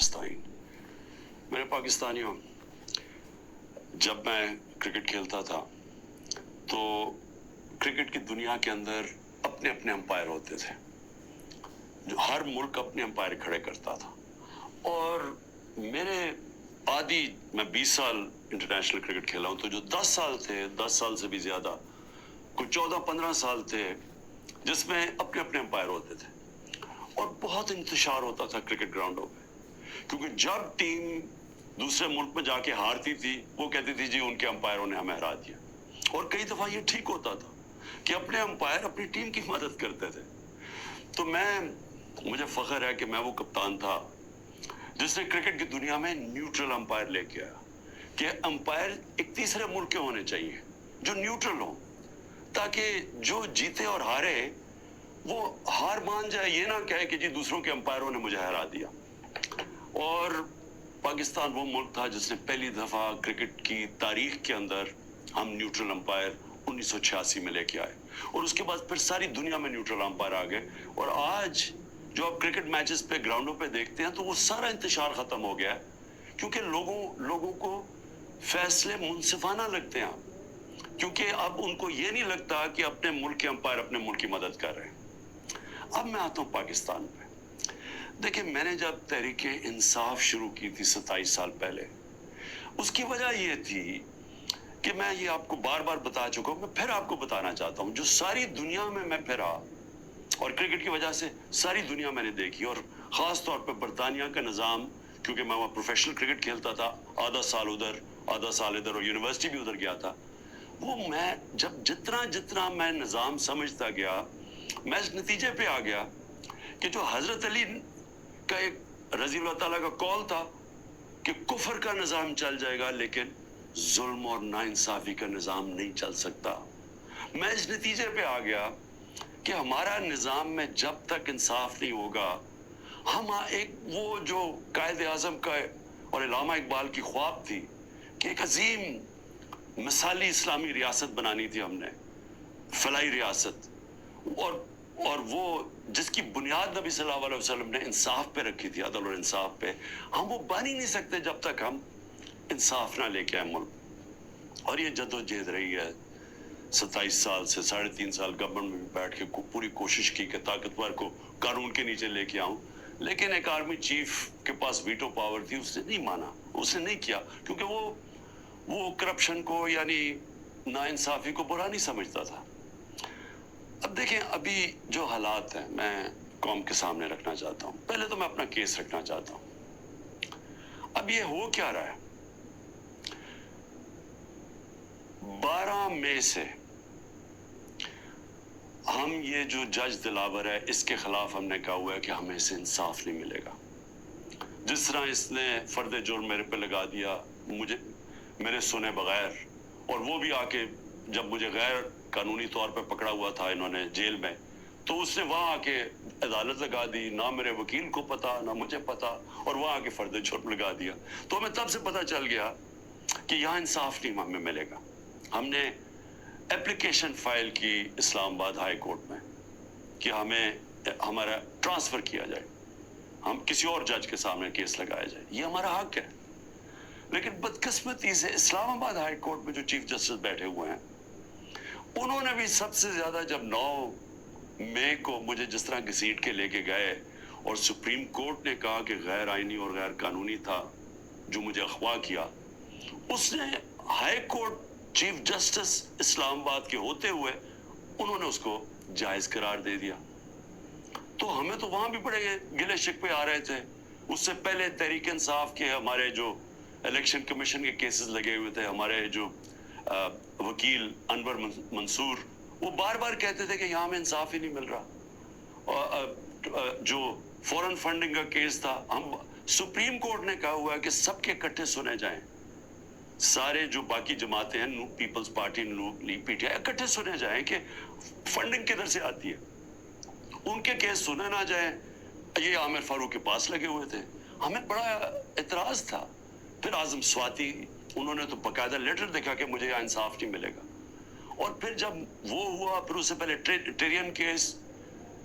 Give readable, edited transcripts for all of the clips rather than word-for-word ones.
नस्ताइन। मेरे पाकिस्तानियों, जब मैं क्रिकेट खेलता था तो क्रिकेट की दुनिया के अंदर अपने अपने अंपायर होते थे, जो हर मुल्क अपने अंपायर खड़े करता था। और मेरे आदि मैं 20 साल इंटरनेशनल क्रिकेट खेला हूं, तो जो 10 साल थे, 10 साल से भी ज्यादा, कुछ 14-15 साल थे जिसमें अपने अपने अंपायर होते थे और बहुत इंतशार होता था क्रिकेट ग्राउंडों में, क्योंकि जब टीम दूसरे मुल्क में जाके हारती थी वो कहती थी जी उनके अंपायरों ने हमें हरा दिया। और कई दफा ये ठीक होता था कि अपने अंपायर अपनी टीम की मदद करते थे। तो मुझे फख्र है कि मैं वो कप्तान था जिसने क्रिकेट की दुनिया में न्यूट्रल अंपायर लेके आया, कि अंपायर एक तीसरे मुल्क के होने चाहिए जो न्यूट्रल हो, ताकि जो जीते और हारे वो हार मान जाए, ये ना कहे कि जी दूसरों के अंपायरों ने मुझे हरा दिया। और पाकिस्तान वो मुल्क था जिसने पहली दफा क्रिकेट की तारीख के अंदर हम न्यूट्रल अंपायर 1986 में लेके आए, और उसके बाद फिर सारी दुनिया में न्यूट्रल अंपायर आ गए। और आज जो आप क्रिकेट मैचेस पे ग्राउंडों पे देखते हैं तो वो सारा इंतशार खत्म हो गया है, क्योंकि लोगों को फैसले मुनसिफाना लगते हैं, क्योंकि अब उनको ये नहीं लगता कि अपने मुल्क के अंपायर अपने मुल्क की मदद कर रहे हैं। अब मैं आता हूं पाकिस्तान पे। देखिए, मैंने जब तहरीक इंसाफ शुरू की थी 27 साल पहले, उसकी वजह ये थी कि मैं ये आपको बार बार बता चुका हूं, मैं फिर आपको बताना चाहता हूं, जो सारी दुनिया में मैं फिरा और क्रिकेट की वजह से सारी दुनिया मैंने देखी, और खास तौर पे बरतानिया का निज़ाम, क्योंकि मैं वहाँ प्रोफेशनल क्रिकेट खेलता था, आधा साल उधर आधा साल इधर, और यूनिवर्सिटी भी उधर गया था। वो मैं जब जितना मैं निज़ाम समझता गया, मैं इस नतीजे पे आ गया कि जो हजरत अली का एक रज़ी अल्लाह ताला का कौल था कि कुफर का निज़ाम चल जाएगा लेकिन जुल्म और नाइंसाफी का निज़ाम नहीं चल सकता, मैं इस नतीजे पे आ गया कि हमारा निज़ाम में जब तक इंसाफ नहीं होगा, हम एक वो जो कायद आज़म का और इलामा इकबाल की ख्वाब थी कि एक अजीम मिसाली इस्लामी रियासत बनानी थी हमने, फलाई रियासत, और वो जिसकी बुनियाद नबी सल्लल्लाहु अलैहि वसल्लम ने इंसाफ पे रखी थी, अदल और इंसाफ पे, हम वो बन ही नहीं सकते जब तक हम इंसाफ ना लेके आए मुल्क। और ये जद्दोजहद रही है 27 साल से, 3.5 साल गवर्नमेंट में बैठ के पूरी कोशिश की कि ताकतवर को कानून के नीचे लेके आऊं, लेकिन एक आर्मी चीफ के पास वीटो पावर थी, उसने नहीं माना, उसने नहीं किया, क्योंकि वो करप्शन को यानी नाइंसाफी को बुरा नहीं समझता था। अब देखें, अभी जो हालात हैं मैं कौम के सामने रखना चाहता हूं। पहले तो मैं अपना केस रखना चाहता हूं। अब ये हो क्या रहा है, 12 मई से हम ये जो जज दिलावर है इसके खिलाफ हमने कहा हुआ है कि हमें इसे इंसाफ नहीं मिलेगा। जिस तरह इसने फर्द जुर्म मेरे पे लगा दिया, मुझे मेरे सुने बगैर, और वो भी आके जब मुझे गैर कानूनी तौर पे पकड़ा हुआ था इन्होंने जेल में, तो उसने वहां आके अदालत लगा दी, ना मेरे वकील को पता ना मुझे पता, और वहां आके फर्द जुर्म लगा दिया। तो हमें तब से पता चल गया कि यहाँ इंसाफ नहीं हमें मिलेगा। हमने एप्लीकेशन फाइल की इस्लामाबाद हाई कोर्ट में कि हमें हमारा ट्रांसफर किया जाए, हम किसी और जज के सामने केस लगाया जाए, ये हमारा हक है। लेकिन बदकिस्मती से इस्लामाबाद हाई कोर्ट में जो चीफ जस्टिस बैठे हुए हैं, उन्होंने भी सबसे ज्यादा, जब 9 मई को मुझे जिस तरह घसीट के लेके गए और सुप्रीम कोर्ट ने कहा कि गैर आईनी और गैर कानूनी था जो मुझे अगवा किया, उसने high court chief justice Islamabad के होते हुए उन्होंने उसको जायज करार दे दिया। तो हमें तो वहां भी बड़े गिले शिकवे आ रहे थे। उससे पहले तहरीक इंसाफ के हमारे जो इलेक्शन कमीशन के केसेस लगे हुए थे, हमारे जो वकील अनवर मंसूर, वो बार बार कहते थे कि यहाँ में इंसाफ ही नहीं मिल रहा। और जो फॉरेन फंडिंग का केस था, हम सुप्रीम कोर्ट ने कहा हुआ है कि सबके इकट्ठे सुने जाएं, सारे जो बाकी जमातें हैं, पीपल्स पार्टी, लीग, पीटीआई, इकट्ठे सुने जाएं कि फंडिंग किधर से आती है, उनके केस सुने ना जाए। ये आमिर फारूक के पास लगे हुए थे, हमें बड़ा एतराज था। फिर आजम स्वाति, उन्होंने तो बकायदा लेटर देखा कि मुझे यहाँ इंसाफ नहीं मिलेगा। और फिर जब वो हुआ, फिर उससे पहले टेरियन केस,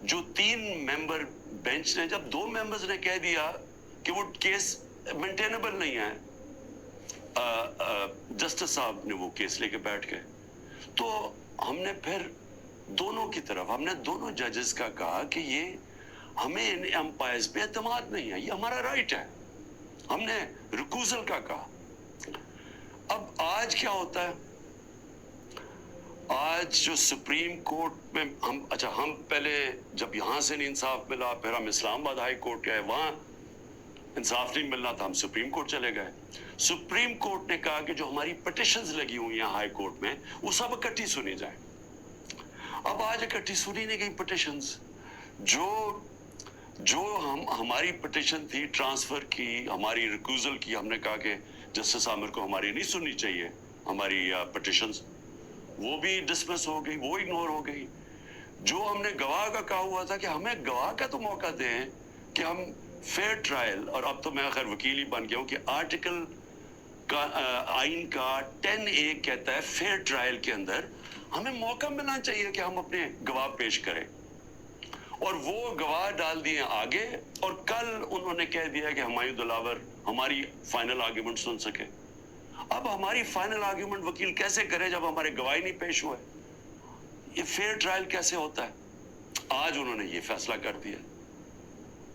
जो 3 मेंबर बेंच ने, जब 2 मेंबर्स ने कह दिया कि वो केस मेंटेनेबल नहीं है, जस्टिस साहब ने वो केस लेके बैठ गए। तो हमने फिर दोनों की तरफ, हमने दोनों जजेस का कहा कि ये हमें इन एम्पायर्स पे एतमाद नहीं है, ये हमारा राइट है। हमने रिकूजल का कहा। अब आज क्या होता है, आज जो सुप्रीम कोर्ट में हम पहले जब यहां से नहीं इंसाफ मिला, फिर हम इस्लामाबाद हाई कोर्ट गए, वहां इंसाफ नहीं मिलना था, हम सुप्रीम कोर्ट चले गए। सुप्रीम कोर्ट ने कहा कि जो हमारी पिटिशंस लगी हुई हैं हाई कोर्ट में, वो सब इकट्ठी सुनी जाए। अब आज इकट्ठी सुनी नहीं गई पिटिशंस। जो हमारी पिटिशन थी ट्रांसफर की, हमारी रिक्यूजल की, हमने कहा कि जस्टिस आमिर को हमारी नहीं सुननी चाहिए हमारी पिटिशंस, वो भी डिसमिस हो गई, वो इग्नोर हो गई। जो हमने गवाह का कहा हुआ था कि हमें गवाह का तो मौका दें कि हम फेयर ट्रायल, और अब तो मैं खैर वकील ही बन गया हूं कि आर्टिकल का आइन का 10A कहता है फेयर ट्रायल के अंदर हमें मौका मिलना चाहिए कि हम अपने गवाह पेश करें। और वो गवाह डाल दिए आगे, और कल उन्होंने कह दिया कि हुमायूं दिलावर हमारी फाइनल आर्ग्यूमेंट सुन सके। अब हमारी फाइनल आर्ग्यूमेंट वकील कैसे करे जब हमारे गवाही नहीं पेश हुए? ये फेयर ट्रायल कैसे होता है? आज उन्होंने ये फैसला कर दिया।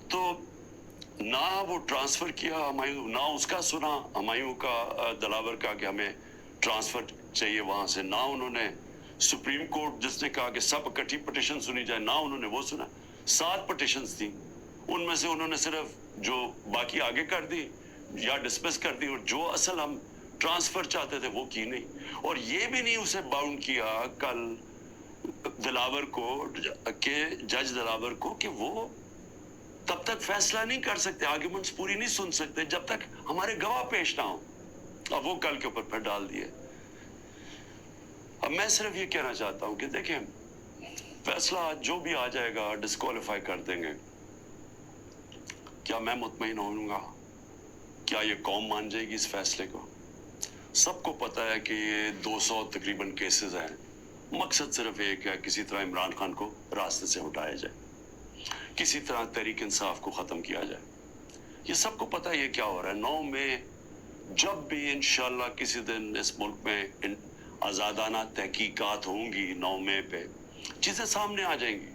तो ना वो ट्रांसफर किया हुमायूं, ना उसका सुना हुमायूं का दिलावर का कि हमें ट्रांसफर चाहिए वहां से, ना उन्होंने सुप्रीम कोर्ट जिसने कहा कि सब इकट्ठी पिटिशन सुनी जाए, ना उन्होंने वो सुना। 7 पिटिशंस थी, उनमें से उन्होंने सिर्फ जो बाकी आगे कर दी या डिसमिस कर दी, और जो असल हम ट्रांसफर चाहते थे वो की नहीं। और ये भी नहीं उसे बाउंड किया कल दिलावर को, के जज दिलावर को, कि वो तब तक फैसला नहीं कर सकते, आर्ग्यूमेंट्स पूरी नहीं सुन सकते जब तक हमारे गवाह पेश ना हो। अब वो कल के ऊपर फिर डाल दिए। अब मैं सिर्फ ये कहना चाहता हूं कि देखें, फैसला जो भी आ जाएगा डिस्क्वालीफाई कर देंगे। क्या मैं मुतमईन होऊंगा? क्या ये कौम मान जाएगी इस फैसले को? सबको पता है कि ये 200 तकरीबन केसेस हैं। मकसद सिर्फ एक है, किसी तरह इमरान खान को रास्ते से हटाया जाए, किसी तरह तहरीक इंसाफ को खत्म किया जाए। ये सबको पता है ये क्या हो रहा है। 9 में जब भी इंशाल्लाह किसी दिन इस मुल्क में आजादाना तहकीकात होंगी, 9 मई पे चीजें सामने आ जाएंगी।